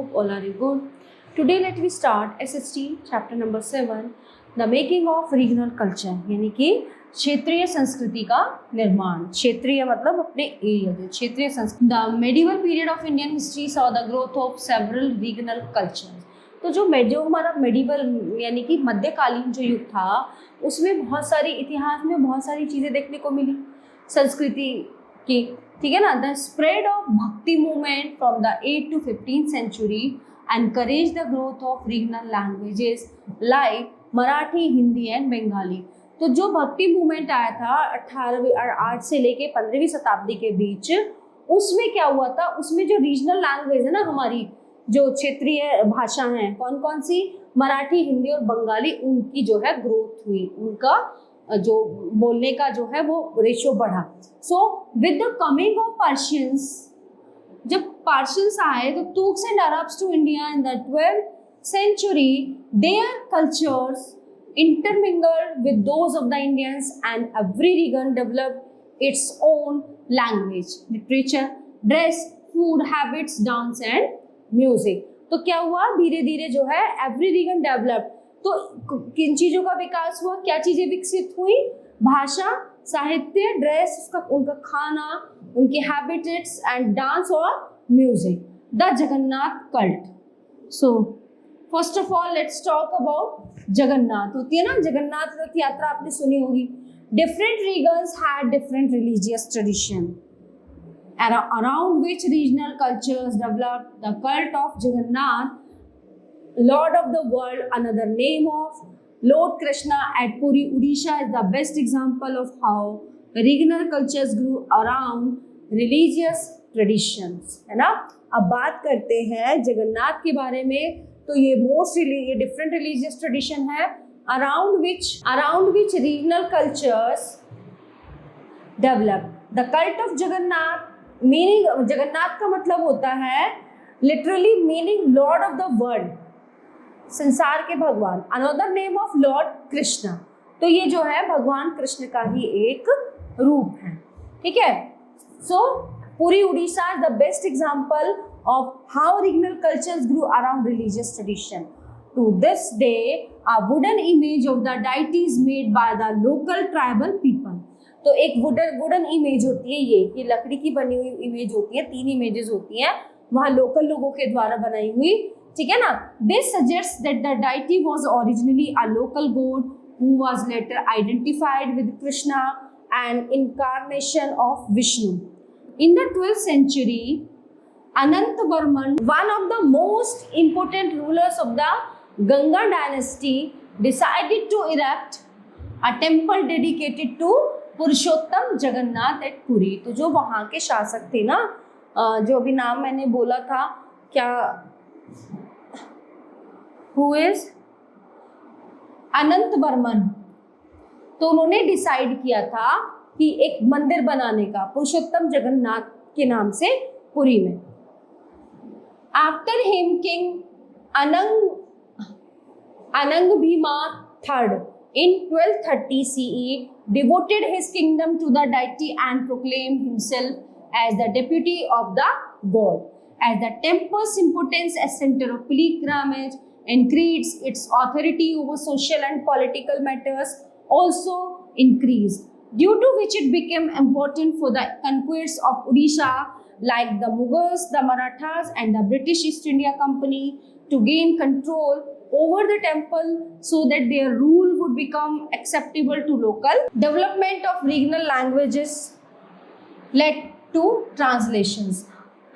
Hope all are good. Today let me start SST chapter number 7, the making of regional culture, यानी कि क्षेत्रीय संस्कृति का निर्माण. क्षेत्रीय मतलब अपने एरिया के क्षेत्रीय संस्कृति. The medieval period of Indian history saw the growth of several regional cultures. तो जो हमारा मेडिवल यानी कि मध्यकालीन जो युग था उसमें बहुत सारी इतिहास में बहुत सारी चीज़ें देखने को मिली संस्कृति की. ठीक है ना. द स्प्रेड ऑफ भक्ति movement from the 8th to 15th century encourage the growth of regional languages like Marathi, Hindi and Bengali. तो जो भक्ति मूवमेंट आया था 8 से लेके 15वीं शताब्दी के बीच, उसमें क्या हुआ था, उसमें जो रीजनल लैंग्वेज है ना, हमारी जो क्षेत्रीय भाषा हैं, कौन कौन सी, मराठी, हिंदी और बंगाली, उनकी जो है ग्रोथ हुई, उनका जो बोलने का जो है वो रेशियो बढ़ा. So with the coming of Persians, जब पार्शियंस आए तो Turks and Arabs to India in the 12th century, their cultures intermingled with those of the Indians and every region developed its own language, literature, dress, food, habits, dance and music. तो क्या हुआ, धीरे धीरे जो है every region developed. तो किन चीज़ों का विकास हुआ, क्या चीज़ें विकसित हुई, भाषा, साहित्य, ड्रेस, उनका खाना, उनके हैबिटेट्स एंड डांस और music. The Jagannath cult. So first of all let's talk about Jagannath. होती है ना जगन्नाथ रथ यात्रा, आपने सुनी होगी. Different regions had different religious tradition around which regional cultures developed. The cult of Jagannath, Lord of the world, another name of Lord Krishna at Puri, Odisha, is the best example of how regional cultures grew around religious traditions. है ना. अब बात करते हैं जगन्नाथ के बारे में. तो ये ये डिफरेंट रिलीजियस ट्रेडिशन है around which regional cultures developed. The cult of Jagannath, meaning Jagannath का मतलब होता है literally meaning Lord of the world, संसार के भगवान. Another name of Lord Krishna. तो ये जो है भगवान कृष्ण का ही एक रूप है. ठीक है. So Puri Orissa is the best example of how regional cultures grew around religious tradition. To this day a wooden image of the deity is made by the local tribal people. तो एक वुडन इमेज होती है, ये लकड़ी की बनी हुई image होती है, 3 इमेजेस होती हैं वहाँ लोकल लोगों के द्वारा बनाई हुई. ठीक है ना. This suggests that the deity was originally a local god who was later identified with Krishna, an incarnation of Vishnu. In the 12th century, Anantavarman, one of the most important rulers of the Ganga dynasty, decided to erect a temple dedicated to Purushottam Jagannath at Puri. तो जो वहाँ के शासक थे ना, जो अभी नाम मैंने बोला था, क्या हु इज अनंत वर्मन. तो उन्होंने डिसाइड किया था कि एक मंदिर बनाने का पुरुषोत्तम जगन्नाथ के नाम से पुरी में. आफ्टर हिम किंग अनंग Bhima third in 1230 CE devoted his kingdom to the deity and proclaimed himself as the deputy of the god. As the temple's importance as center of pilgrimage increased, its authority over social and political matters also increased, due to which it became important for the conquests of Odisha, like the Mughals, the Marathas and the British East India Company, to gain control over the temple so that their rule would become acceptable to local. Development of regional languages led to translations.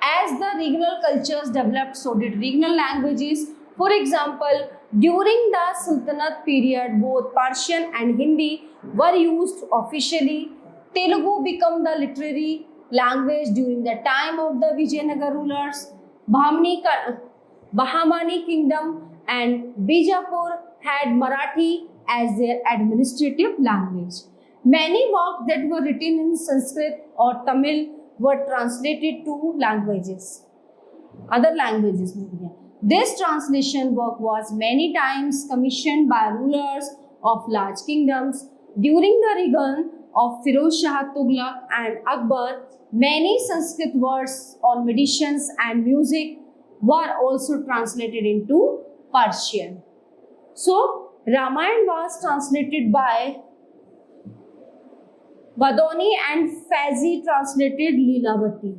As the regional cultures developed, so did regional languages. For example, during the Sultanate period, both Persian and Hindi were used officially. Telugu became the literary language during the time of the Vijayanagar rulers. Bahmani kingdom and Bijapur had Marathi as their administrative language. Many works that were written in Sanskrit or Tamil were translated to other languages. This translation work was many times commissioned by rulers of large kingdoms. During the reign of Firoz Shah Tughlaq and Akbar, many Sanskrit words on medicines and music were also translated into Persian. So Ramayana was translated by Badoni and Faizi translated Leelavati.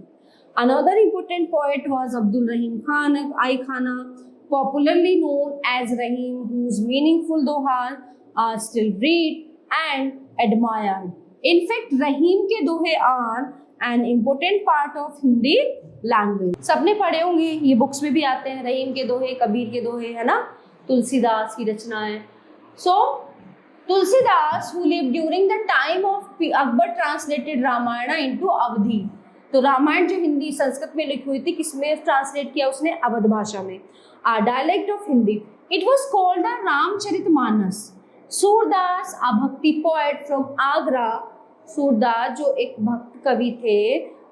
Another important poet was Abdul Rahim Khan Ai Khana, popularly known as Rahim, whose meaningful dohas are still read and admired. In fact, Rahim के दोहे are an important part of Hindi language. सबने पढ़े होंगे, ये books में भी आते हैं, रहीम के दोहे, कबीर के दोहे, है ना, तुलसीदास की रचनाएं. So Tulsidas, who lived during the time of Akbar, translated Ramayana into Awadhi. तो रामायण जो हिंदी संस्कृत में लिखी हुई थी, किसमें ट्रांसलेट किया उसने? अवध भाषा में. Dialect of Hindi. It was called the Ramcharitmanas. Surdas, a bhakti poet from Agra. Surdas जो एक भक्त कवि थे,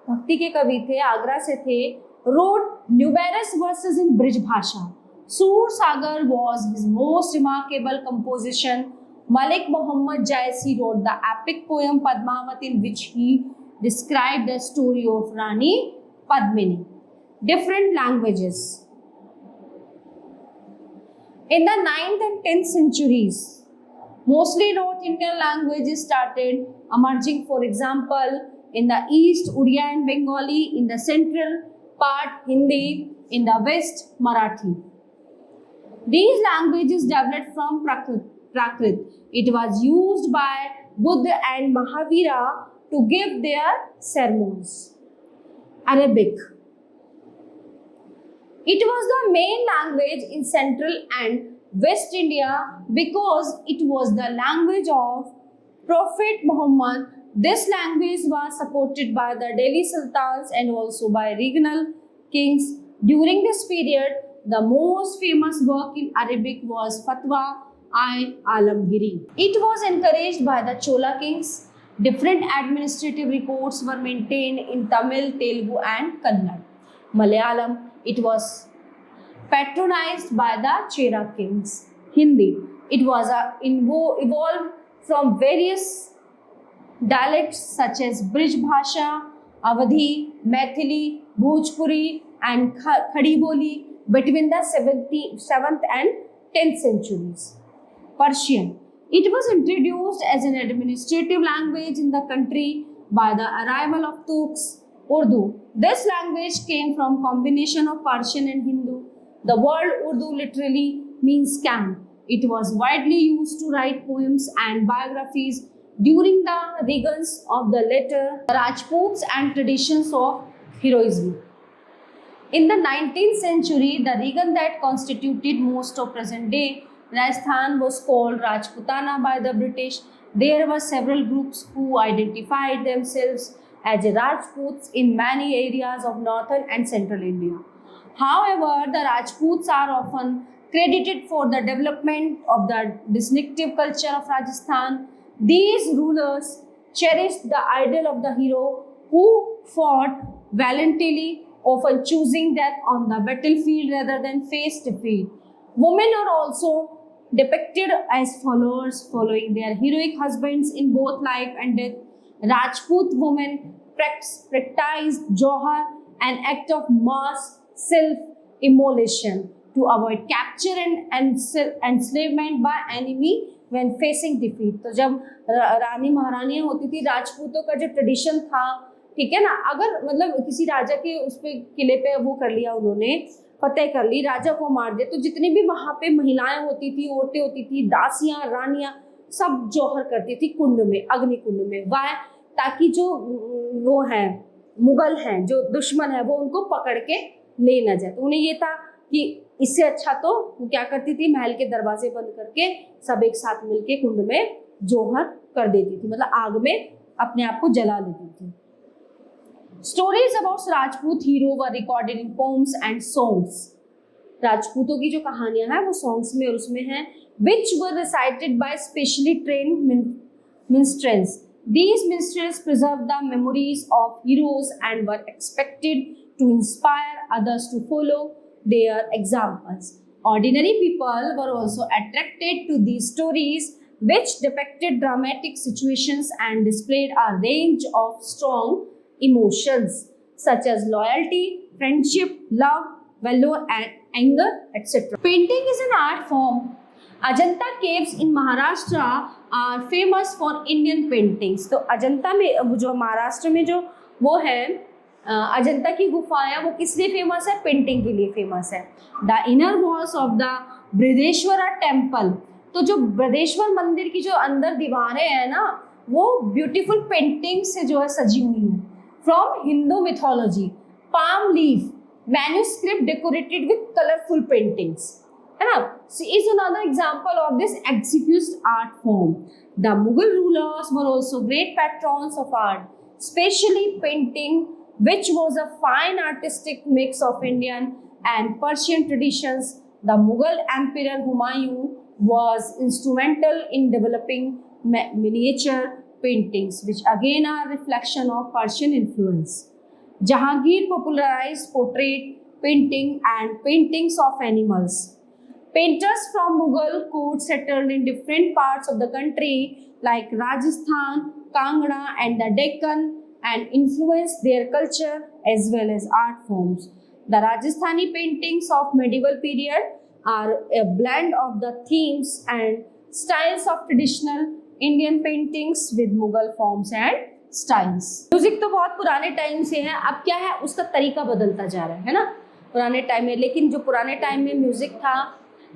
भक्ति के कवि थे, आगरा से थे, wrote numerous verses in bridge भाषा. सूर सागर was his most remarkable composition. Malik Muhammad Jaisi wrote the epic poem Padmavat, in which he described the story of Rani Padmini. Different languages. In the 9th and 10th centuries, mostly North Indian languages started emerging. For example, in the east, Odia and Bengali; in the central part, Hindi; in the west, Marathi. These languages developed from Prakrit. It was used by Buddha and Mahavira to give their sermons. Arabic. It was the main language in Central and West India because it was the language of Prophet Muhammad. This language was supported by the Delhi Sultans and also by regional kings. During this period, the most famous work in Arabic was Fatwa-i-Alamgiri. It was encouraged by the Chola kings. Different administrative records were maintained in Tamil, Telugu and Kannada. Malayalam, it was patronized by the Chera kings. Hindi, it was evolved from various dialects such as Brij Bhasha, Awadhi, Maithili, Bhojpuri and Khadi Boli between the 7th and 10th centuries. Persian, it was introduced as an administrative language in the country by the arrival of Turks. Urdu, this language came from combination of Persian and Hindu. The word Urdu literally means camp. It was widely used to write poems and biographies during the reigns of the later Rajputs and traditions of heroism. In the 19th century, the region that constituted most of present-day Rajasthan was called Rajputana by the British. There were several groups who identified themselves as Rajputs in many areas of northern and central India. However, the Rajputs are often credited for the development of the distinctive culture of Rajasthan. These rulers cherished the ideal of the hero who fought valiantly, often choosing death on the battlefield rather than face defeat. Women are also depicted as followers, following their heroic husbands in both life and death. Rajput women practiced Johar, an act of mass self-immolation to avoid capture and enslavement by enemy when facing defeat. तो जब रानी महारानियां होती थी, राजपूतों का जो tradition था, ठीक है ना, अगर मतलब किसी राजा के उस पे किले पे वो कर लिया, उन्होंने फतेह कर ली, राजा को मार दे, तो जितनी भी वहां पे महिलाएं होती थी, औरतें होती थी, दासियां, रानियां, सब जौहर करती थी कुंड में, अग्नि कुंड में, वाह, ताकि जो वो है मुगल हैं, जो दुश्मन है, वो उनको पकड़ के ले न जाए. तो उन्हें ये था कि इससे अच्छा तो वो क्या करती थी, महल के दरवाजे बंद करके सब एक साथ मिलके कुंड में जौहर कर देती थी, मतलब आग में अपने आप को जला लेती थी. Stories about Rajput hero were recorded in poems and songs. राजपूतों की जो कहानियां हैं वो सॉन्ग्स में और उसमें हैं, which were recited by specially trained minstrels. These minstrels preserved the memories of heroes and were expected to inspire others to follow their examples. Ordinary people were also attracted to these stories, which depicted dramatic situations and displayed a range of strong emotions such as loyalty, friendship, love, valor and anger, etc. Painting is an art form. Ajanta caves in Maharashtra are famous for Indian paintings. तो अजंता में जो महाराष्ट्र में जो वो है अजंता की गुफाएं वो किस लिए फेमस है? पेंटिंग के लिए फेमस है. The inner walls of the Brihadeeswara temple, तो जो बृहदेश्वर मंदिर की जो अंदर दीवारें हैं ना वो ब्यूटीफुल पेंटिंग से जो है सजी हुई है. From Hindu mythology, palm leaf manuscript decorated with colourful paintings, है ना. Is another example of this exquisite art form. The Mughal rulers were also great patrons of art, especially painting which was a fine artistic mix of Indian and Persian traditions. The Mughal Emperor Humayun was instrumental in developing miniature paintings, which again are a reflection of Persian influence. Jahangir popularized portrait painting and paintings of animals. Painters from Mughal court settled in different parts of the country like Rajasthan, Kangra and the Deccan, and influenced their culture as well as art forms. The Rajasthani paintings of medieval period are a blend of the themes and styles of traditional Indian paintings with Mughal forms and styles. Music तो बहुत पुराने time से है, अब क्या है उसका तरीका बदलता जा रहा है ना. पुराने टाइम में, लेकिन जो पुराने टाइम में म्यूजिक था,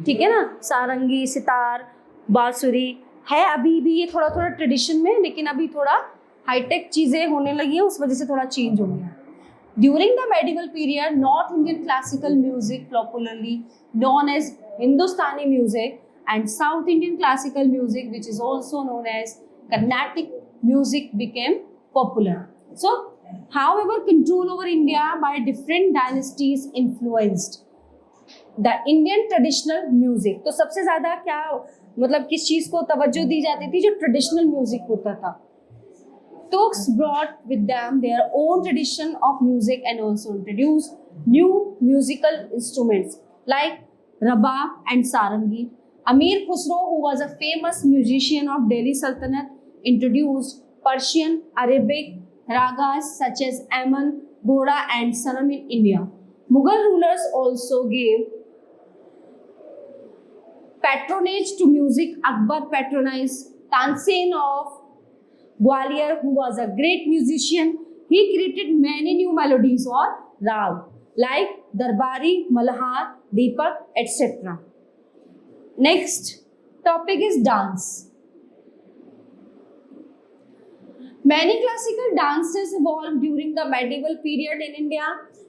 ठीक है ना, सारंगी, सितार, बांसुरी है, अभी भी ये थोड़ा थोड़ा ट्रेडिशन में, लेकिन अभी थोड़ा हाईटेक चीज़ें होने लगी हैं, उस वजह से थोड़ा चेंज हो गया. During the medieval period, north Indian classical music popularly known as Hindustani music and south Indian classical music which is also known as Carnatic music became popular. So however control over India by different dynasties influenced the Indian traditional music. तो सबसे ज़्यादा क्या मतलब किस चीज़ को तवज्जो दी जाती थी? जो ट्रेडिशनल म्यूजिक होता था. Turks brought with them their own tradition of music and also introduced new musical instruments like rabab and sarangi. Amir Khusro, who was a famous musician of Delhi Sultanate, introduced Persian, Arabic ragas such as Aman, Ghoda and Sanam in India. Mughal rulers also gave patronage to music. Akbar patronized Tansen of Gwalior, who was a great musician. He created many new melodies or rag like Darbari, Malhar, Deepak, etc. Next topic is dance. Many classical dances evolved during the medieval period in India.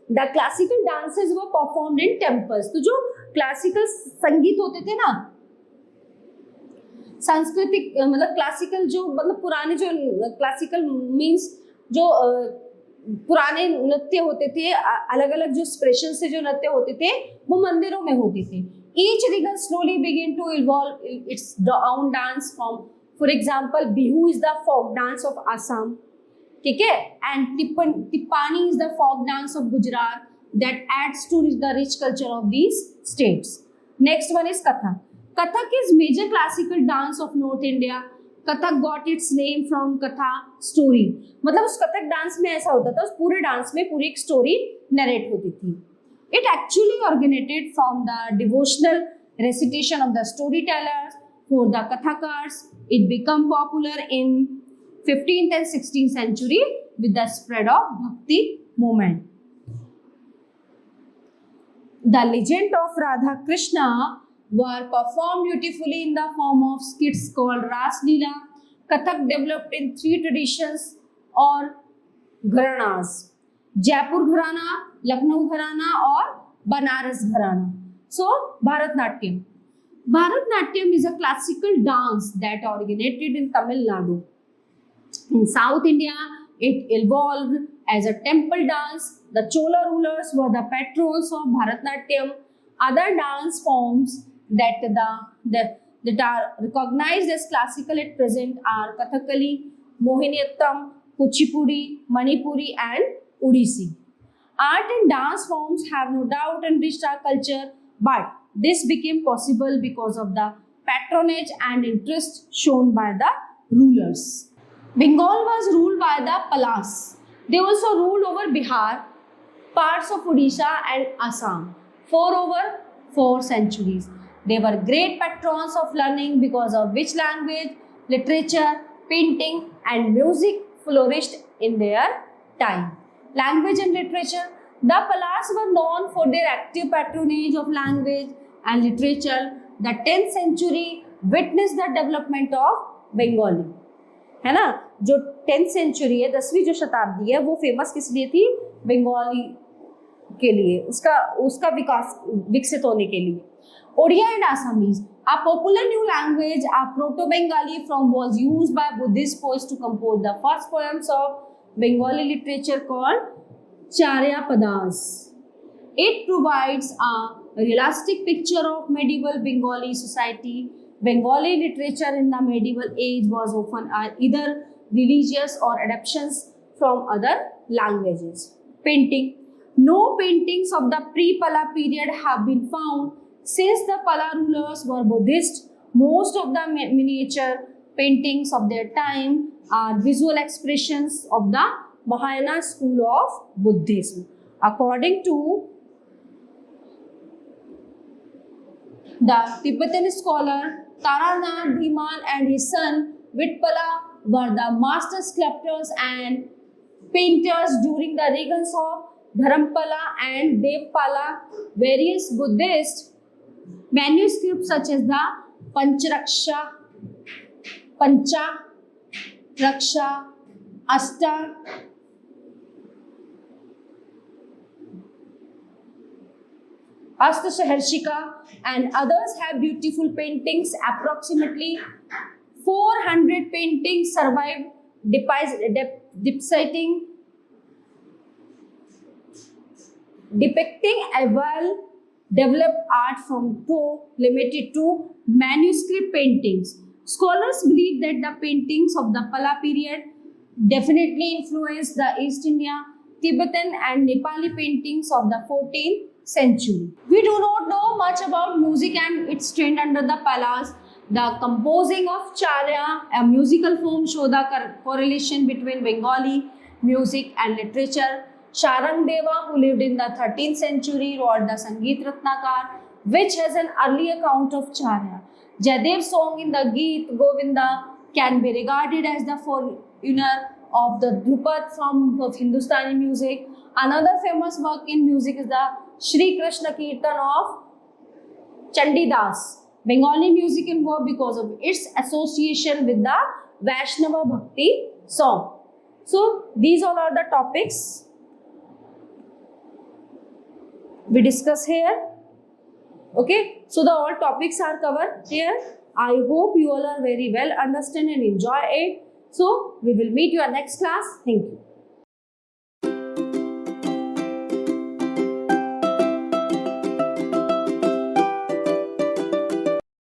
The classical dances were performed in temples. तो जो classical संगीत होते थे ना, सांस्कृतिक मतलब classical जो मतलब पुराने जो क्लासिकल मीन्स जो पुराने नृत्य होते थे, अलग अलग जो एक्सप्रेशन से जो नृत्य होते थे वो मंदिरों में होते थे. Each region slowly began to evolve its own dance form. For example, Bihu is the folk dance of Assam, ठीक है, and Tippani is the folk dance of Gujarat that adds to the rich culture of these states. Next one is Kathak. Kathak is major classical dance of North India. Kathak got its name from Katha story. मतलब उस Kathak dance में ऐसा होता था, उस पूरे dance में पूरी एक स्टोरी नरेट होती थी. It actually originated from the devotional recitation of the storytellers for the Kathakars. It became popular in 15th and 16th century with the spread of Bhakti movement. The legend of Radha Krishna were performed beautifully in the form of skits called Ras Leela. Kathak developed in three traditions or gharanas: Jaipur Gharana, Lucknow Gharana और Banaras Gharana. So, Bharatnatyam. Bharatnatyam is a classical dance that originated in Tamil Nadu. In South India, it evolved as a temple dance. The Chola rulers were the patrons of Bharatnatyam. Other dance forms that are recognized as classical at present are Kathakali, Mohiniyattam, Kuchipudi, Manipuri and Odissi. Art and dance forms have no doubt enriched our culture, but this became possible because of the patronage and interest shown by the rulers. Bengal was ruled by the Palas. They also ruled over Bihar, parts of Odisha and Assam. for over 4 centuries. They were great patrons of learning because of which language, literature, painting and music flourished in their time. Language and literature. The Palas were known for their active patronage of language and literature. The 10th century witnessed the development of Bengali. है ना, जो 10th century है, 10वीं जो शताब्दी है, वो famous किस लिए थी? बंगाली के लिए, उसका विकास विकसित होने के लिए. Odia and Assamese, a popular new language, a Proto-Bengali from was used by Buddhist poets to compose the first poems of Bengali literature called Charyapadas. It provides a realistic picture of medieval Bengali society. Bengali literature in the medieval age was often either religious or adaptations from other languages. Painting. No paintings of the pre-Pala period have been found. Since the Pala rulers were Buddhist, most of the miniature paintings of their time are visual expressions of the Mahayana school of Buddhism. According to the Tibetan scholar Taranath Bhiman and his son Vitpala were the master sculptors and painters during the reigns of Dharampala and Devpala. Various Buddhist manuscripts such as the Pancharaksha, Ashtashaharshika and others have beautiful paintings. Approximately 400 paintings survived depicting a well-developed art form, though limited to manuscript paintings. Scholars believe that the paintings of the Pala period definitely influenced the East India, Tibetan and Nepali paintings of the 14th century. We do not know much about music and its trend under the Palas. The composing of Charya, a musical form, show the correlation between Bengali music and literature. Sharangdeva, who lived in the 13th century, wrote the Sangeet Ratnakar, which has an early account of Charya. Jayadev's song in the Geet Govinda can be regarded as the forerunner of the Dhrupad form of Hindustani music. Another famous work in music is the Shri Krishna Kirtan of Chandidas. Bengali music involved because of its association with the Vaishnava Bhakti song. So these all are the topics we discuss here. Okay, so the all topics are covered here. I hope you all are very well understand and enjoy it. So we will meet you in next class. Thank you.